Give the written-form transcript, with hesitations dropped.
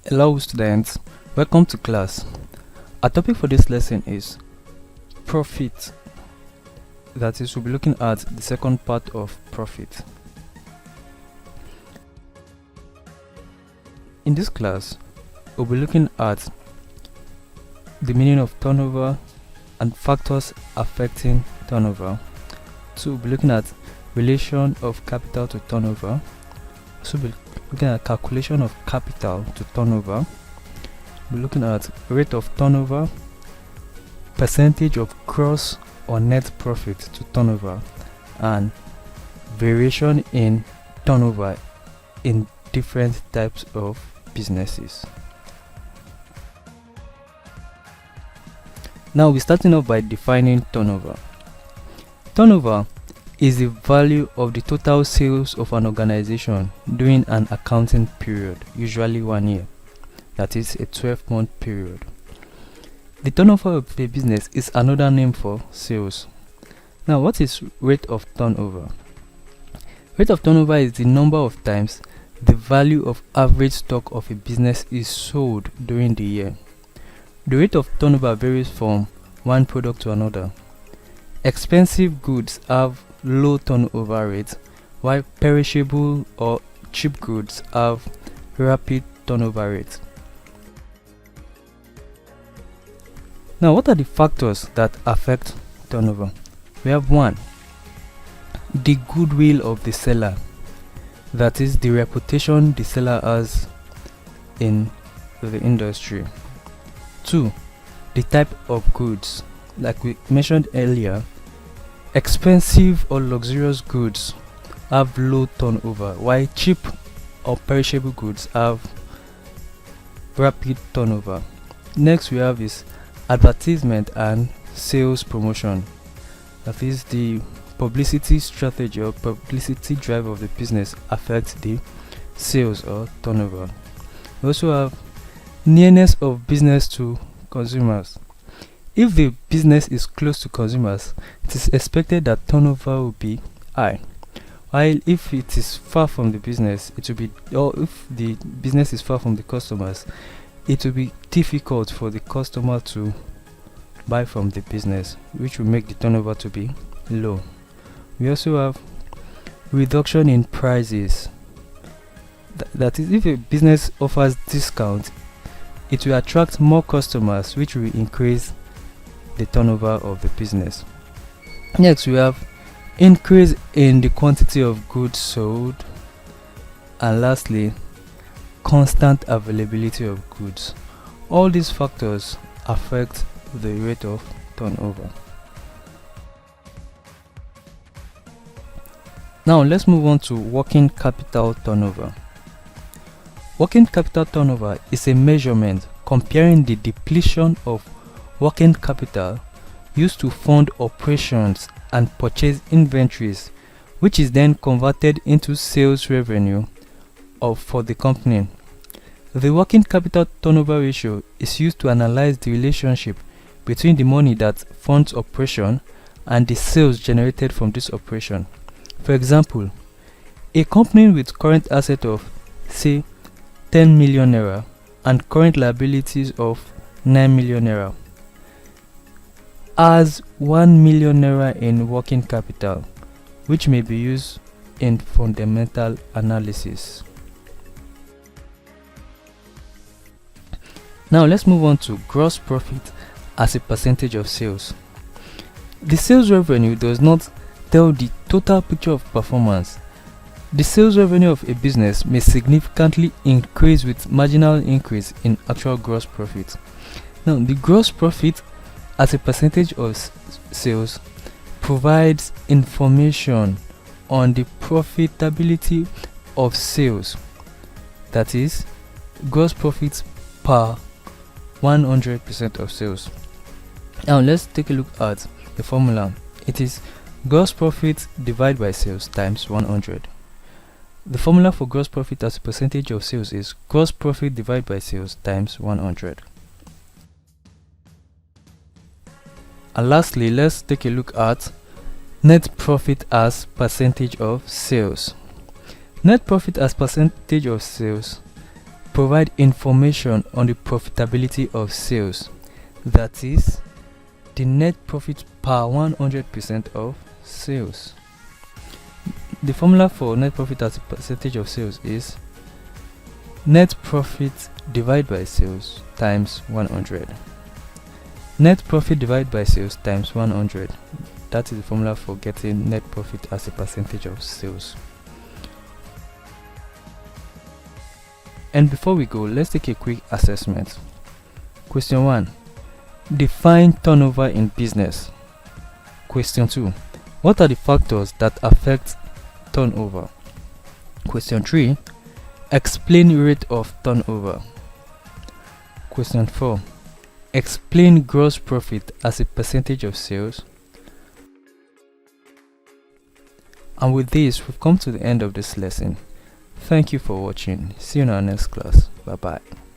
Hello students, welcome to class. Our topic for this lesson is profit. That is, we'll be looking at the second part of profit. In this class, we'll be looking at the meaning of turnover and factors affecting turnover. So we'll be looking at relation of capital to turnover. So we'll be looking at calculation of capital to turnover. We're looking at rate of turnover, percentage of gross or net profit to turnover, and variation in turnover in different types of businesses. Now we're starting off by defining turnover. Turnover is the value of the total sales of an organization during an accounting period, usually 1 year. That is a 12-month period. The turnover of a business is another name for sales. Now, what is rate of turnover? Rate of turnover is the number of times the value of average stock of a business is sold during the year. The rate of turnover varies from one product to another. Expensive goods have low turnover rate, while perishable or cheap goods have rapid turnover rate. Now, what are the factors that affect turnover? We have 1, the goodwill of the seller. That is the reputation the seller has in the industry. 2, the type of goods. Like we mentioned earlier, expensive or luxurious goods have low turnover, while cheap or perishable goods have rapid turnover. Next we have is advertisement and sales promotion. That is the publicity strategy or publicity drive of the business affects the sales or turnover. We also have nearness of business to consumers. If the business is close to consumers, it is expected that turnover will be high. While if it is far from the business, it will be, or if the business is far from the customers, it will be difficult for the customer to buy from the business, which will make the turnover to be low. We also have reduction in prices. That is, if a business offers discount, it will attract more customers, which will increase the turnover of the business. Next we have increase in the quantity of goods sold, and lastly constant availability of goods. All these factors affect the rate of turnover. Now let's move on to working capital turnover. Working capital turnover is a measurement comparing the depletion of working capital used to fund operations and purchase inventories, which is then converted into sales revenue for the company. The working capital turnover ratio is used to analyze the relationship between the money that funds operation and the sales generated from this operation. For example, a company with current asset of say 10 million naira and current liabilities of 9 million naira has 1 million naira in working capital, which may be used in fundamental analysis. Now let's move on to gross profit as a percentage of sales. The sales revenue does not tell the total picture of performance. The sales revenue of a business may significantly increase with marginal increase in actual gross profit. Now, the gross profit as a percentage of sales provides information on the profitability of sales. That is, gross profit per 100% of sales. Now let's take a look at the formula. It is gross profit divided by sales times 100. The formula for gross profit as a percentage of sales is gross profit divided by sales times 100. And lastly, let's take a look at net profit as percentage of sales. Net profit as percentage of sales provide information on the profitability of sales, that is, the net profit per 100% of sales. The formula for net profit as a percentage of sales is net profit divided by sales times 100. Net profit divided by sales times 100. That is the formula for getting net profit as a percentage of sales. And before we go, let's take a quick assessment. Question 1. Define turnover in business. Question 2. What are the factors that affect turnover? Question 3. Explain rate of turnover. Question 4. Explain gross profit as a percentage of sales. And with this, we've come to the end of this lesson. Thank you for watching. See you in our next class. Bye bye.